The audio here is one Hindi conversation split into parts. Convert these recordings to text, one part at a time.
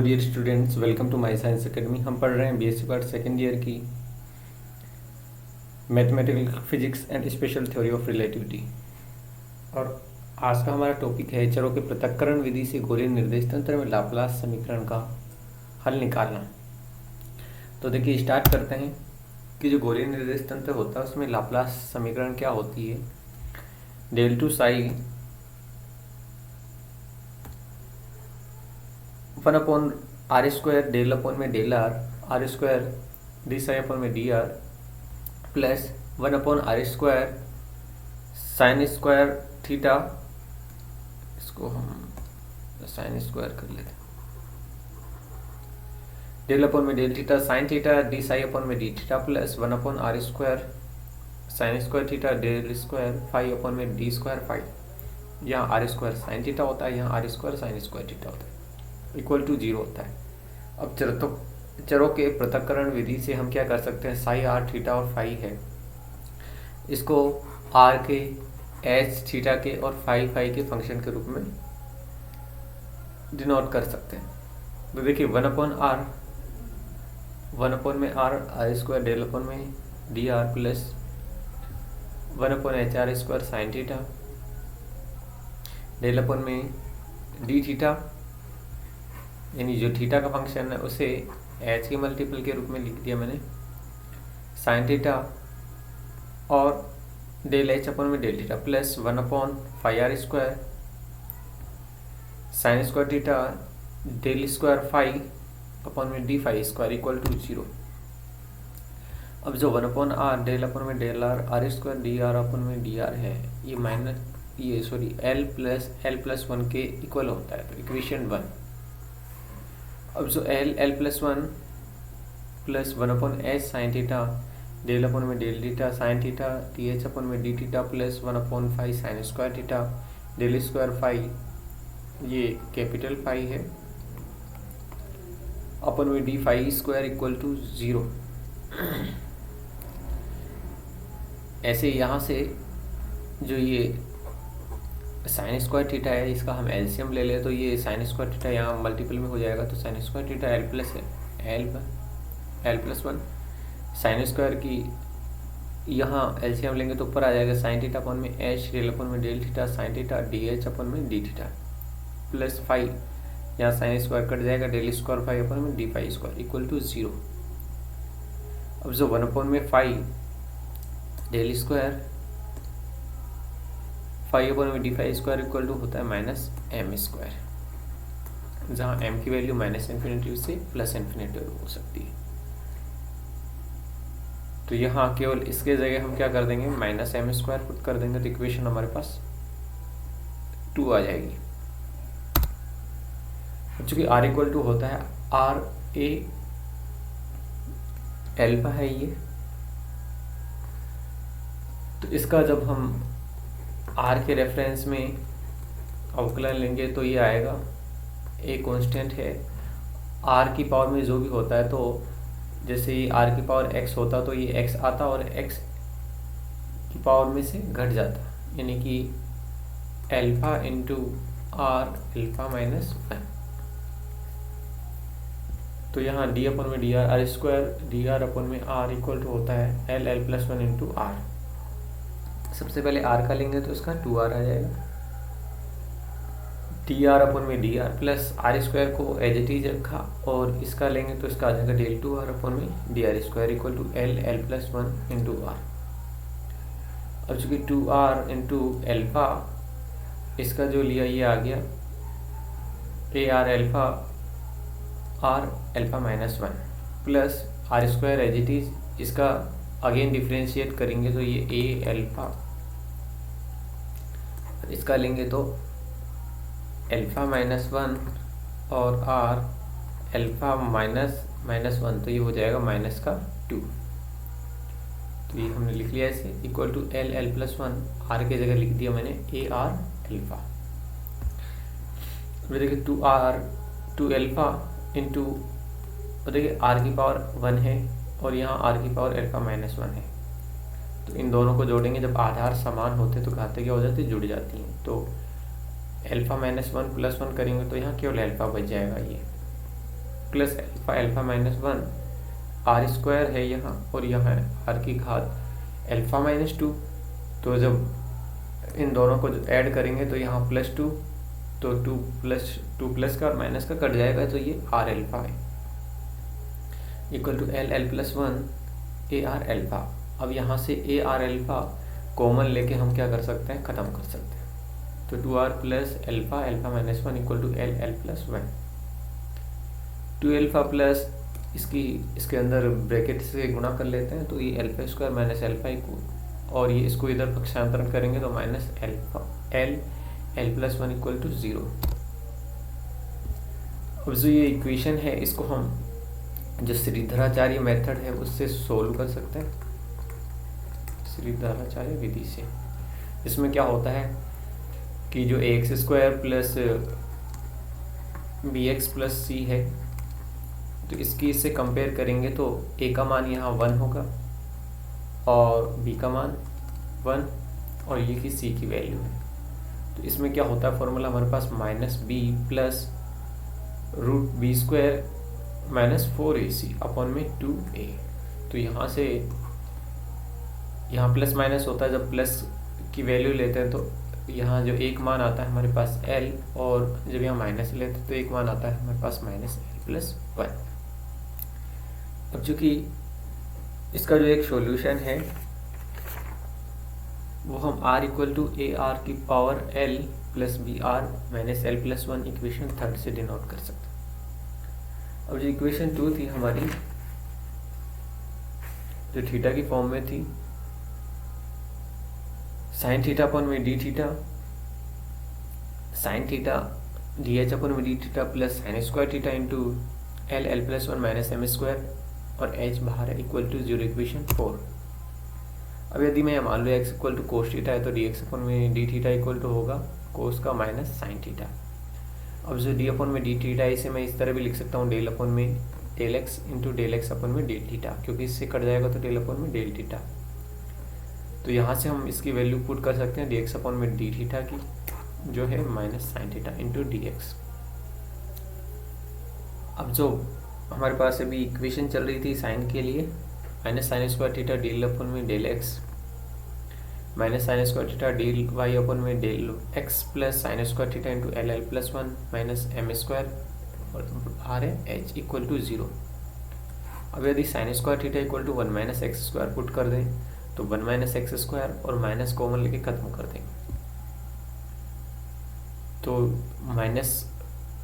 Dear students, welcome to my science academy. हम पढ़ रहे हैं बीएससी पार्ट सेकेंड ईयर की mathematical physics and special theory of relativity. और आज का हमारा टॉपिक है चरों के पृथक्करण विधि से गोलीय निर्देश तंत्र में लाप्लास समीकरण का हल निकालना। तो देखिए, स्टार्ट करते हैं कि जो गोलीय निर्देश तंत्र होता है उसमें लाप्लास समीकरण क्या होती है। Del two psi 1/r² del upon में del r² D psi upon में D R plus 1/r² sine square theta, इसको हम साइन स्क्वायर कर लेते हैं, डेल अपॉन में del theta sine theta D psi upon में D theta plus 1/r² sine square theta del square phi upon में डी स्क्वायर फाई। यहाँ r² साइन थीटा होता है, यहाँ r² साइन स्क्वायर थीटा होता है, इक्वल टू 0 होता है। अब चरों के पृथक्करण विधि से हम क्या कर सकते हैं, साई आर थीटा और फाई है, इसको आर के एच थीटा के और फाई के फंक्शन के रूप में डिनोट कर सकते हैं। तो देखिए 1/r 1/r² डेल अपॉन में D R plus 1/HR² sine theta del upon में डी थीटा, यानी जो थीटा का फंक्शन है उसे एच के मल्टीपल के रूप में लिख दिया मैंने, साइन थीटा और डेल एच अपॉन में del theta plus 1/φr² sine square theta del square phi upon में D phi square equal to 0। अब जो 1/r डेल अपॉन में del r² D R upon में डी आर है, ये एल प्लस 1 के इक्वल होता है, तो इक्वेशन 1। अब जो L plus 1 plus 1/h sine theta del upon में del theta sine theta T H upon में डी थीटा प्लस 1/फाई sine square theta del square phi, ये कैपिटल फाई है, अपॉन में D phi square equal to 0। ऐसे यहाँ से जो ये साइन स्क्वायर थीटा है, इसका हम एलसीएम ले लें तो ये साइन स्क्वायर थीटा यहाँ मल्टीपल में हो जाएगा, तो sine square theta l plus 1 sine square की यहाँ एलसीएम लेंगे तो ऊपर आ जाएगा साइन थीटा अपॉन में एच डेल अपॉन में del theta sine theta D H upon में डी थीटा प्लस फाई, यहाँ साइन स्क्वायर कट जाएगा डेल स्क्वायर फाई अपॉन में D phi square equal to 0। अब जो 1/फाई डेल स्क्वायर फाई अपॉन में D phi square equal to होता है -m², जहाँ m की वैल्यू -∞ से +∞ हो सकती है। तो यहाँ केवल इसके जगह हम क्या कर देंगे, -m² पुट कर देंगे, तो इक्वेशन हमारे पास 2 आ जाएगी। चूंकि r इक्वल टू होता है r a एल्फा है ये, तो इसका जब हम r के रेफरेंस में अवकलन लेंगे तो ये आएगा, a कांस्टेंट है, r की पावर में जो भी होता है, तो जैसे ये r की पावर x होता तो ये x आता और x की पावर में से घट जाता, यानी कि एल्फा इंटू आर एल्फा -1। तो यहाँ d अपॉन में D R r² D R upon में r इक्वल टू होता है एल प्लस 1 इंटू आर। सबसे पहले r का लेंगे तो इसका 2r आ जाएगा, डी आर अपॉन में डी आर प्लस r² को एज इट इज रखा, और इसका लेंगे तो इसका आ जाएगा डेल 2r अपॉन में D r square equal to l plus 1 into r. अब चूंकि 2r इंटू एल्फा, इसका जो लिया ये आ गया a r alpha -1 plus r² as it is, इसका अगेन डिफ्रेंशिएट करेंगे तो ये ए एल्फा, इसका लेंगे तो एल्फा -1 और r एल्फा -1, तो ये हो जाएगा -2। तो ये हमने लिख लिया ऐसे equal to l plus 1, r के जगह लिख दिया मैंने ए आर एल्फा। देखिए 2 एल्फा इंटू, देखिए r की पावर 1 है और यहाँ r की पावर एल्फा -1 है, तो इन दोनों को जोड़ेंगे, जब आधार समान होते तो घातें क्या हो जाती, जुड़ जाती हैं। तो एल्फा -1 + 1 करेंगे तो यहाँ केवल एल्फा बच जाएगा ये, plus alpha alpha minus one, r square है यहाँ और यहाँ है आर की घात अल्फा माइनस टू। तो जब इन दोनों को ऐड करेंगे तो यहाँ प्लस टू, तो टू प्लस का और माइनस का कट जाएगा, तो ये आर अल्फा है equal to l L plus one a r alpha. अब यहाँ से ए आर अल्फा कॉमन लेके हम क्या कर सकते हैं, ख़त्म कर सकते हैं। तो two r plus alpha alpha minus one equal to l L plus one. Two alpha plus इसके अंदर ब्रैकेट से गुणा कर लेते हैं, तो ये alpha square minus alpha equal, और ये इसको इधर पक्षांतरण करेंगे तो minus alpha l L plus one equal to zero. अब जो ये इक्वेशन है इसको हम जो श्रीधराचार्य मेथड है उससे सोल्व कर सकते हैं, श्रीधराचार्य विधि से। इसमें क्या होता है कि जो A X squared plus B X plus C है, तो इसकी इससे कंपेयर करेंगे तो ए का मान यहाँ वन होगा और बी का मान वन, और ये की सी की वैल्यू है। तो इसमें क्या होता है फॉर्मूला हमारे पास minus B plus root B squared minus 4ac upon में 2a। तो यहाँ से यहाँ प्लस माइनस होता है, जब प्लस की वैल्यू लेते हैं तो यहाँ जो एक मान आता है हमारे पास l, और जब यहाँ माइनस लेते हैं तो एक मान आता है हमारे पास माइनस l प्लस वन। अब चूँकि इसका जो एक सॉल्यूशन है वो हम r equal to A R की power l plus B R minus L plus one equation third से डिनोट कर सकते हैं। अब जो इक्वेशन टू थी हमारी, जो थीटा की फॉर्म में थी, साइन थीटा अपॉन में D theta, sine theta D H upon में D theta plus sine square theta into L L plus one minus M squared, और एच बाहर है इक्वल टू जीरो इक्वेशन 4। अब यदि मैं मान लो X equal to cos theta है तो डी एक्स अपॉन में डी थीटा इक्वल टू होगा कोस का माइनस साइन थीटा। अब जो डी अपॉन में डी थीटा है इसे मैं इस तरह भी लिख सकता हूँ डेल अपॉन में del X into del X upon में डेल थीटा, क्योंकि इससे कट जाएगा तो डेल अपॉन में डेल थीटा। तो यहाँ से हम इसकी वैल्यू पुट कर सकते हैं डी एक्स अपॉन में डी थीटा की, जो है minus sine theta into D x. अब जो हमारे पास अभी इक्वेशन चल रही थी साइन के लिए, minus sine square theta del upon में del X minus sine square theta del Y upon में del X plus sine square theta into L L plus one minus M squared, और आर है एच इक्वल टू ज़ीरो। अब यदि sine square theta equal to one minus x squared put कर दें तो वन माइनस एक्स स्क्वायर और माइनस कॉमन लेके खत्म कर देंगे, तो minus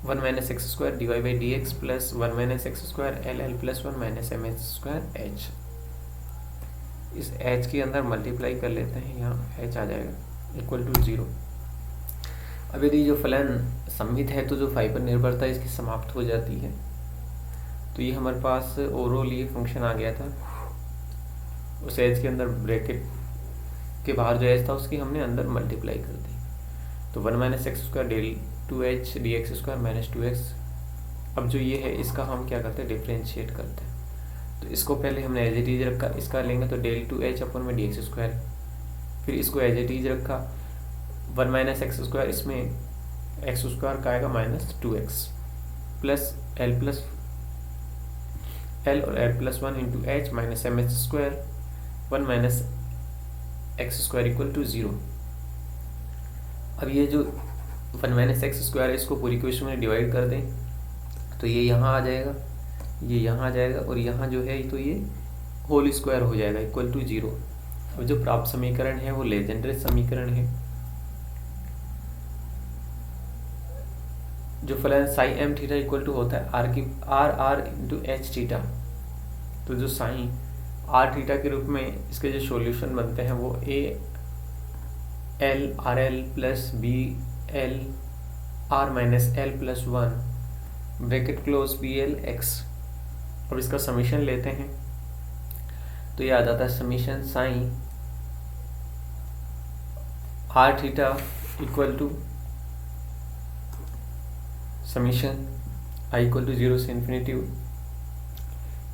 one minus x square d y by d x plus one minus x square l L plus one minus M H square h. इस h के अंदर मल्टीप्लाई कर लेते हैं, यहाँ h आ जाएगा इक्वल टू ज़ीरो। अब यदि जो फलन सममित है तो जो फाई पर निर्भरता इसकी समाप्त हो जाती है। तो ये हमारे पास ओवरऑल ये फंक्शन आ गया था, उस h के अंदर ब्रैकेट के बाहर जो h था उसकी हमने अंदर मल्टीप्लाई कर दी। तो one minus x square del two h d x square minus two x. अब जो ये है इसका हम क्या करते हैं, डिफ्रेंशिएट करते हैं। तो इसको पहले हमने एज इट इज रखा, इसका लेंगे तो डेल टू एच अपन में डी एक्स स्क्वायर, फिर इसको एज इट इज रखा वन माइनस एक्स स्क्वायर, इसमें एक्स स्क्वायर का आएगा minus two X plus L और L plus one into H minus M H squared one minus x squared equal to zero. अब ये जो वन माइनस एक्स स्क्वायर है इसको पूरी इक्वेशन में डिवाइड कर दें तो ये यहाँ आ जाएगा, ये यहाँ आ जाएगा, और यहाँ जो है तो ये होल स्क्वायर हो जाएगा इक्वल टू ज़ीरो। अब जो प्राप्त समीकरण है वो लेजेंड्रे समीकरण है। जो फलन psi m theta equal to होता है आर इंटू एच थीटा, तो जो साई आर थीटा के रूप में इसके जो सॉल्यूशन बनते हैं वो a L r l plus B L r minus L plus one bracket close b l x. अब इसका समीशन लेते हैं तो ये आ जाता है summation sine R theta equal to summation I equal to zero से इन्फिनिटी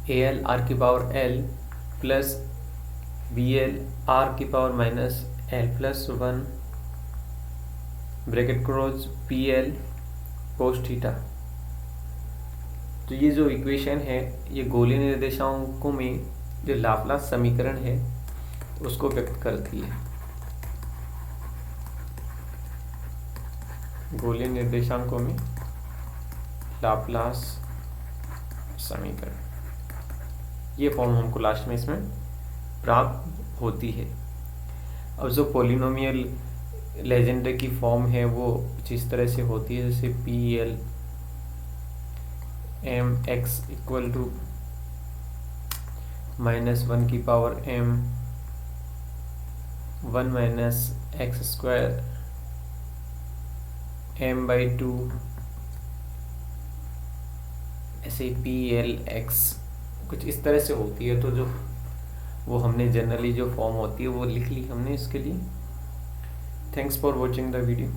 ए एल आर की power L plus B L R की power minus L plus one bracket close P L cos theta. तो ये जो इक्वेशन है ये गोलीय निर्देशांकों में जो लाप्लास समीकरण है उसको व्यक्त करती है। गोलीय निर्देशांकों में लाप्लास समीकरण, ये फॉर्म हमको लास्ट में इसमें प्राप्त होती है। अब जो पॉलिनोमियल लेजेंडर की फॉर्म है वो जिस तरह से होती है, जैसे p l m x equal to -1 की power m 1 minus x square m/2, ऐसे पी एल एक्स कुछ इस तरह से होती है। तो जो वो हमने जनरली जो फॉर्म होती है वो लिख ली हमने इसके लिए। Thanks for watching the video.